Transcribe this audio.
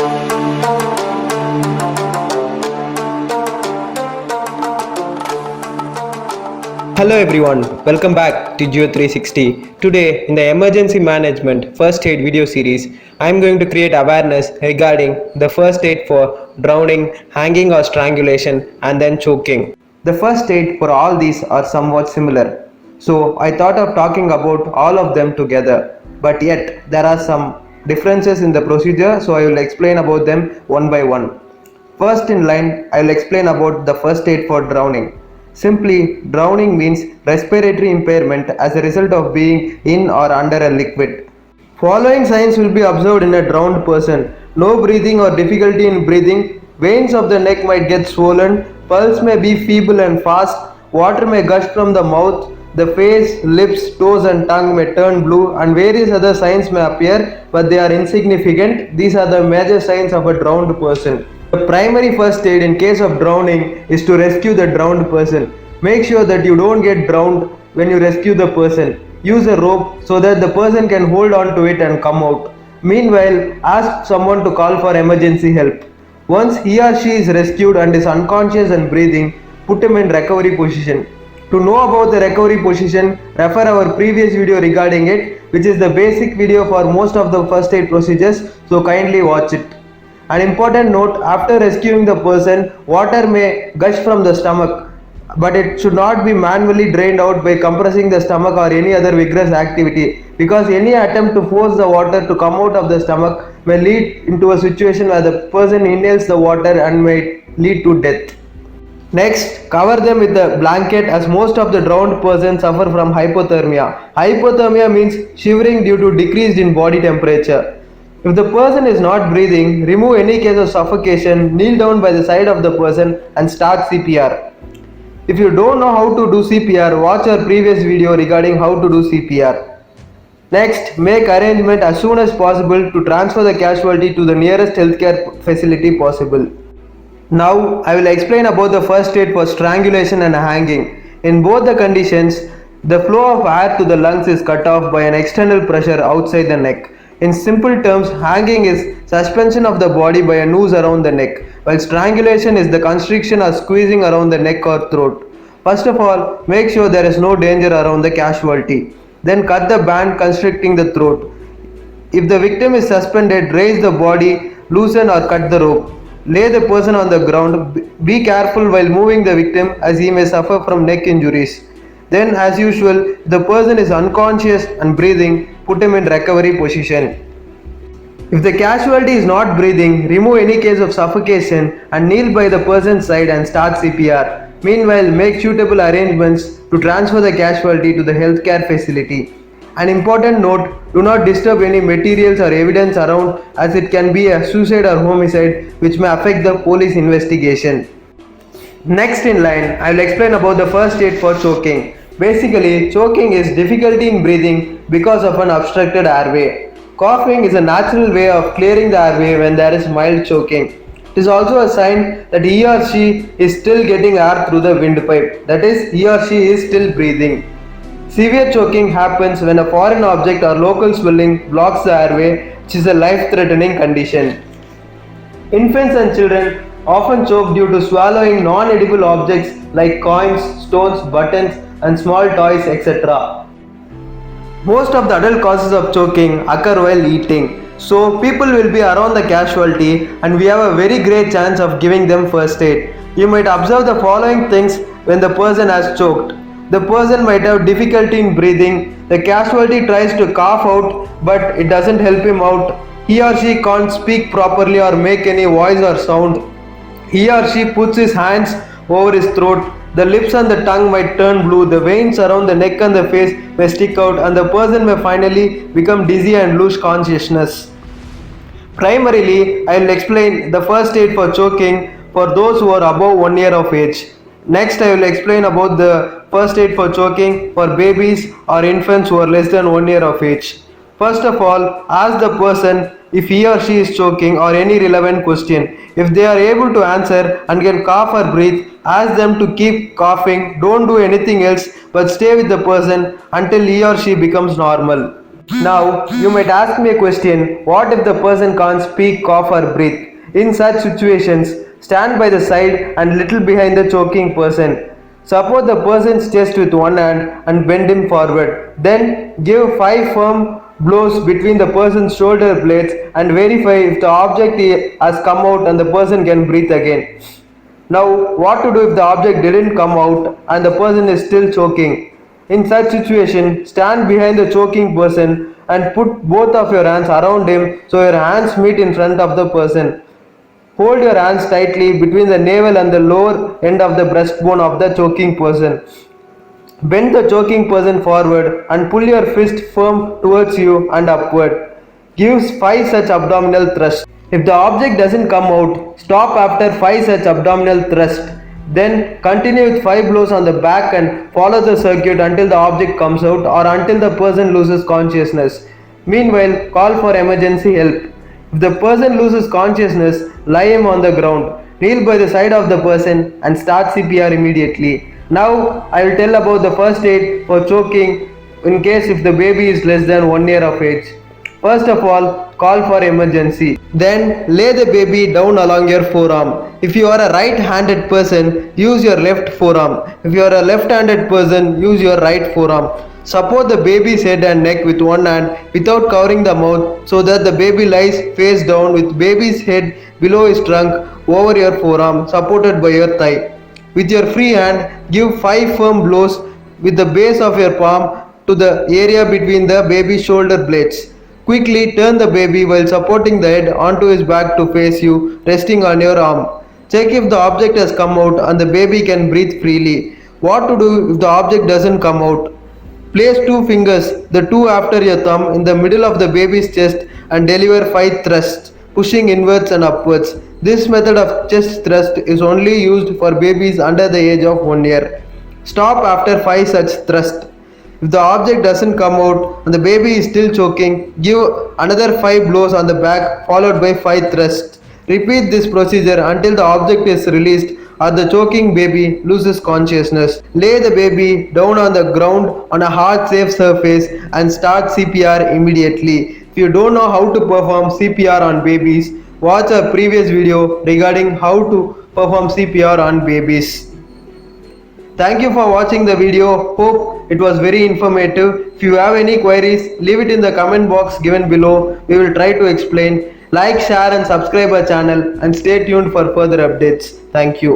Hello everyone, welcome back to Geo 360. Today in the emergency management first aid video series, I am going to create awareness regarding the first aid for drowning, hanging or strangulation and then choking. The first aid for all these are somewhat similar. So I thought of talking about all of them together, but yet there are some differences in the procedure, so I will explain about them one by one. First in line, I will explain about the first aid for drowning. Simply, drowning means respiratory impairment as a result of being in or under a liquid. Following signs will be observed in a drowned person: no breathing or difficulty in breathing, veins of the neck might get swollen, pulse may be feeble and fast, water may gush from the mouth, the face, lips, toes and tongue may turn blue, and various other signs may appear, but they are insignificant. These are the major signs of a drowned person. The primary first aid in case of drowning is to rescue the drowned person. Make sure that you don't get drowned when you rescue the person. Use a rope so that the person can hold on to it and come out. Meanwhile, ask someone to call for emergency help. Once he or she is rescued and is unconscious and breathing, put him in recovery position. To know about the recovery position, refer our previous video regarding it, which is the basic video for most of the first aid procedures, so kindly watch it. An important note: after rescuing the person, water may gush from the stomach, but it should not be manually drained out by compressing the stomach or any other vigorous activity, because any attempt to force the water to come out of the stomach may lead into a situation where the person inhales the water and may lead to death. Next, cover them with a blanket, as most of the drowned persons suffer from hypothermia. Hypothermia means shivering due to decreased in body temperature. If the person is not breathing, remove any case of suffocation, kneel down by the side of the person and start CPR. If you don't know how to do CPR, watch our previous video regarding how to do CPR. Next, make arrangement as soon as possible to transfer the casualty to the nearest healthcare facility possible. Now, I will explain about the first aid for strangulation and hanging. In both the conditions, the flow of air to the lungs is cut off by an external pressure outside the neck. In simple terms, hanging is suspension of the body by a noose around the neck, while strangulation is the constriction or squeezing around the neck or throat. First of all, make sure there is no danger around the casualty. Then cut the band constricting the throat. If the victim is suspended, raise the body, loosen or cut the rope. Lay the person on the ground. Be careful while moving the victim, as he may suffer from neck injuries. Then, as usual, if the person is unconscious and breathing, put him in recovery position. If the casualty is not breathing, remove any case of suffocation and kneel by the person's side and start CPR. Meanwhile, make suitable arrangements to transfer the casualty to the healthcare facility. An important note: do not disturb any materials or evidence around, as it can be a suicide or homicide which may affect the police investigation. Next in line, I will explain about the first aid for choking. Basically, choking is difficulty in breathing because of an obstructed airway. Coughing is a natural way of clearing the airway when there is mild choking. It is also a sign that he or she is still getting air through the windpipe, that is, he or she is still breathing. Severe choking happens when a foreign object or local swelling blocks the airway, which is a life-threatening condition. Infants and children often choke due to swallowing non-edible objects like coins, stones, buttons, and small toys, etc. Most of the adult causes of choking occur while eating, so people will be around the casualty and we have a very great chance of giving them first aid. You might observe the following things when the person has choked. The person might have difficulty in breathing. The casualty tries to cough out, but it doesn't help him out. He or she can't speak properly or make any voice or sound. He or she puts his hands over his throat. The lips and the tongue might turn blue. The veins around the neck and the face may stick out, and the person may finally become dizzy and lose consciousness. Primarily, I will explain the first aid for choking for those who are above 1 year of age. Next, I will explain about the first aid for choking for babies or infants who are less than 1 year of age. First of all, ask the person if he or she is choking or any relevant question. If they are able to answer and can cough or breathe, ask them to keep coughing. Don't do anything else, but stay with the person until he or she becomes normal. Now, you might ask me a question, what if the person can't speak, cough or breathe? In such situations, stand by the side and little behind the choking person. Support the person's chest with one hand and bend him forward. Then give 5 firm blows between the person's shoulder blades and verify if the object has come out and the person can breathe again. Now, what to do if the object didn't come out and the person is still choking? In such situation, stand behind the choking person and put both of your hands around him so your hands meet in front of the person. Hold your hands tightly between the navel and the lower end of the breastbone of the choking person. Bend the choking person forward and pull your fist firm towards you and upward. Give 5 such abdominal thrusts. If the object doesn't come out, stop after 5 such abdominal thrusts. Then continue with 5 blows on the back and follow the circuit until the object comes out or until the person loses consciousness. Meanwhile, call for emergency help. If the person loses consciousness, lie him on the ground. Kneel by the side of the person and start CPR immediately. Now, I will tell about the first aid for choking in case if the baby is less than 1 year of age. First of all, call for emergency. Then lay the baby down along your forearm. If you are a right-handed person, use your left forearm. If you are a left-handed person, use your right forearm. Support the baby's head and neck with one hand without covering the mouth so that the baby lies face down with baby's head below his trunk over your forearm supported by your thigh. With your free hand, give 5 firm blows with the base of your palm to the area between the baby's shoulder blades. Quickly turn the baby while supporting the head onto his back to face you, resting on your arm. Check if the object has come out and the baby can breathe freely. What to do if the object doesn't come out? Place 2 fingers, the 2 after your thumb, in the middle of the baby's chest and deliver 5 thrusts, pushing inwards and upwards. This method of chest thrust is only used for babies under the age of 1 year. Stop after 5 such thrusts. If the object doesn't come out and the baby is still choking, give another 5 blows on the back followed by 5 thrusts. Repeat this procedure until the object is released or the choking baby loses consciousness. Lay the baby down on the ground on a hard safe surface and start CPR immediately. If you don't know how to perform CPR on babies, watch a previous video regarding how to perform CPR on babies. Thank you for watching the video. Hope it was very informative. If you have any queries, leave it in the comment box given below. We will try to explain. Like, share and subscribe our channel and stay tuned for further updates. Thank you.